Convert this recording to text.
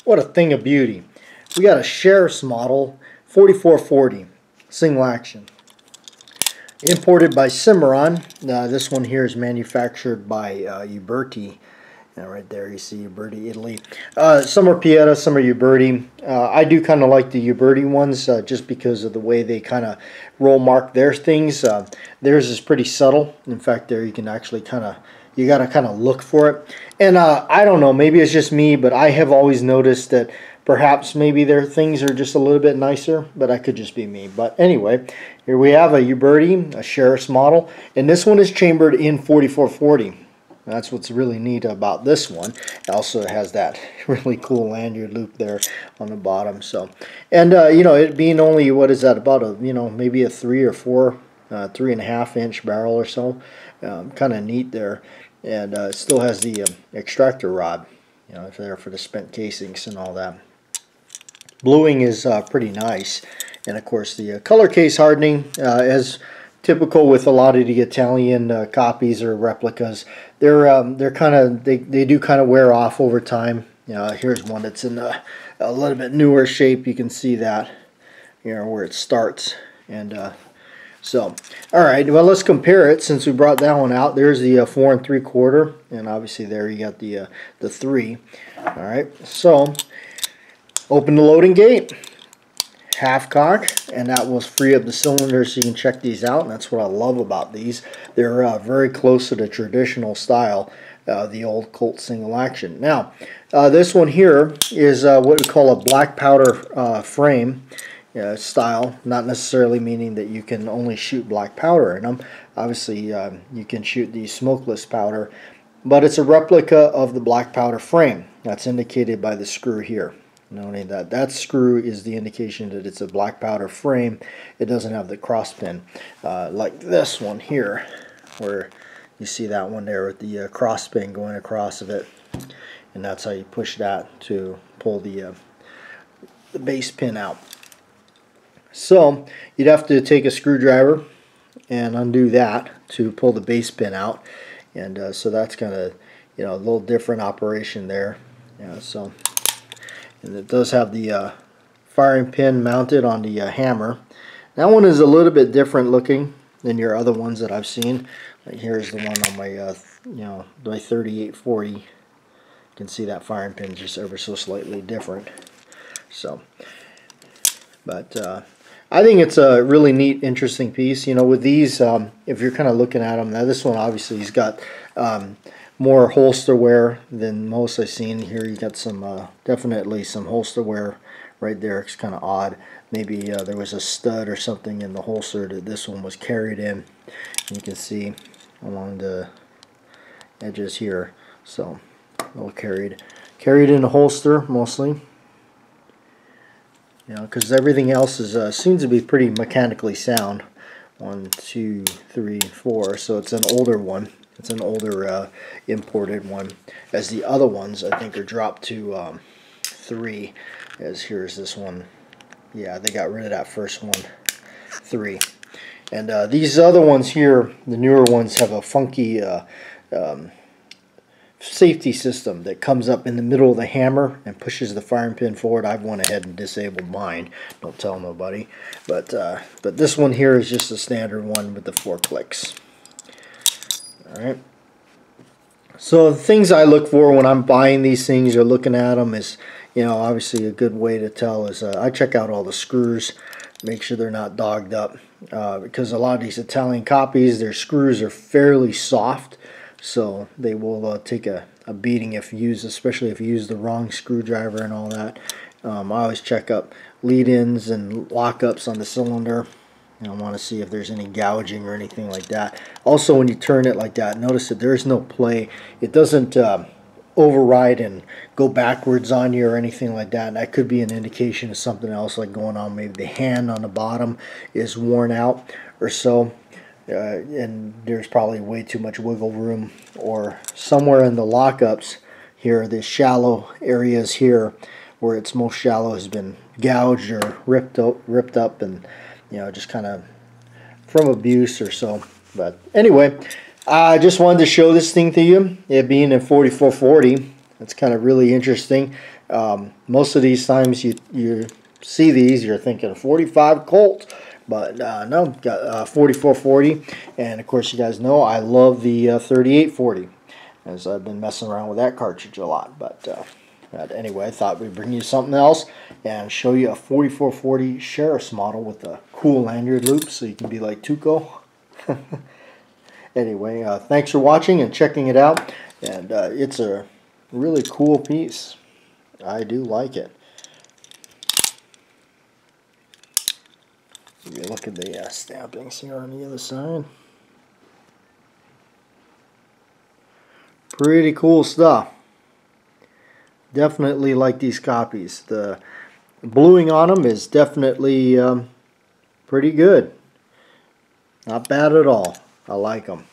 What a thing of beauty. We got a Sheriff's model 4440 single action. Imported by Cimarron. This one here is manufactured by Uberti. Right there you see Uberti, Italy. Some are Pieta, some are Uberti. I do kind of like the Uberti ones just because of the way they kind of roll mark their things. Theirs is pretty subtle. In fact, there you can actually you got to kind of look for it. And I don't know, maybe it's just me, but I have always noticed that perhaps maybe their things are just a little bit nicer, but that could just be me. But anyway, here we have a Uberti, a Sheriff's model, and this one is chambered in 4440. That's what's really neat about this one. It also has that really cool lanyard loop there on the bottom. So, and you know, it being only, what is that, about a, you know, maybe a 3 or 4, 3.5 inch barrel or so. Kind of neat there, and it still has the extractor rod, you know, there for the spent casings and all that. Bluing is pretty nice, and of course the color case hardening, as typical with a lot of the Italian copies or replicas, they're kind of they do kind of wear off over time. You know, here's one that's in a little bit newer shape. You can see that, you know, where it starts. And so, all right, well, let's compare it since we brought that one out. There's the 4 3/4, and obviously there you got the 3. All right, so open the loading gate, half cock, and that will free up the cylinder so you can check these out. And that's what I love about these. They're very close to the traditional style, the old Colt single action. Now, this one here is what we call a black powder frame style, not necessarily meaning that you can only shoot black powder in them. Obviously, you can shoot the smokeless powder, but it's a replica of the black powder frame. That's indicated by the screw here. Noting that screw is the indication that it's a black powder frame. It doesn't have the cross pin like this one here, where you see that one there with the cross pin going across of it, and that's how you push that to pull the base pin out. So you'd have to take a screwdriver and undo that to pull the base pin out, and so that's kind of, you know, a little different operation there. Yeah, so. And it does have the firing pin mounted on the hammer. That one is a little bit different looking than your other ones that I've seen. Like here's the one on my, you know, my 3840. You can see that firing pin just ever so slightly different. So, but I think it's a really neat, interesting piece. You know, with these, if you're kind of looking at them, now this one obviously has got more holster wear than most I've seen. Here you got some definitely some holster wear right there. It's kind of odd. Maybe there was a stud or something in the holster that this one was carried in. You can see along the edges here. So all carried in the holster mostly. You know, because everything else is seems to be pretty mechanically sound. 1, 2, 3, 4. So it's an older one. It's an older imported one, as the other ones I think are dropped to 3. As here's this one. Yeah, they got rid of that first one, 3. And these other ones here, the newer ones, have a funky safety system that comes up in the middle of the hammer and pushes the firing pin forward. I've went ahead and disabled mine. Don't tell nobody. But this one here is just a standard one with the 4 clicks. Alright, so the things I look for when I'm buying these things or looking at them is, you know, obviously a good way to tell is I check out all the screws, make sure they're not dogged up, because a lot of these Italian copies, their screws are fairly soft, so they will take a beating if used, especially if you use the wrong screwdriver and all that. I always check up lead-ins and lockups on the cylinder. I want to see if there's any gouging or anything like that. Also, when you turn it like that, notice that there's no play. It doesn't override and go backwards on you or anything like that. And that could be an indication of something else like going on. Maybe the hand on the bottom is worn out or so. And there's probably way too much wiggle room, or somewhere in the lockups here, the shallow areas here where it's most shallow has been gouged or ripped up and, you know, just kind of from abuse or so. But anyway, I just wanted to show this thing to you. It being in 4440, it's kind of really interesting. Most of these times you see these, you're thinking 45 Colt, but no, got 4440, and of course you guys know I love the 3840, as I've been messing around with that cartridge a lot. But anyway, I thought we'd bring you something else and show you a 4440 Sheriff's model with a cool lanyard loop, so you can be like Tuco. Anyway, thanks for watching and checking it out, and it's a really cool piece. I do like it. You look at the stampings here on the other side. Pretty cool stuff. Definitely like these copies. The bluing on them is definitely pretty good. Not bad at all. I like them.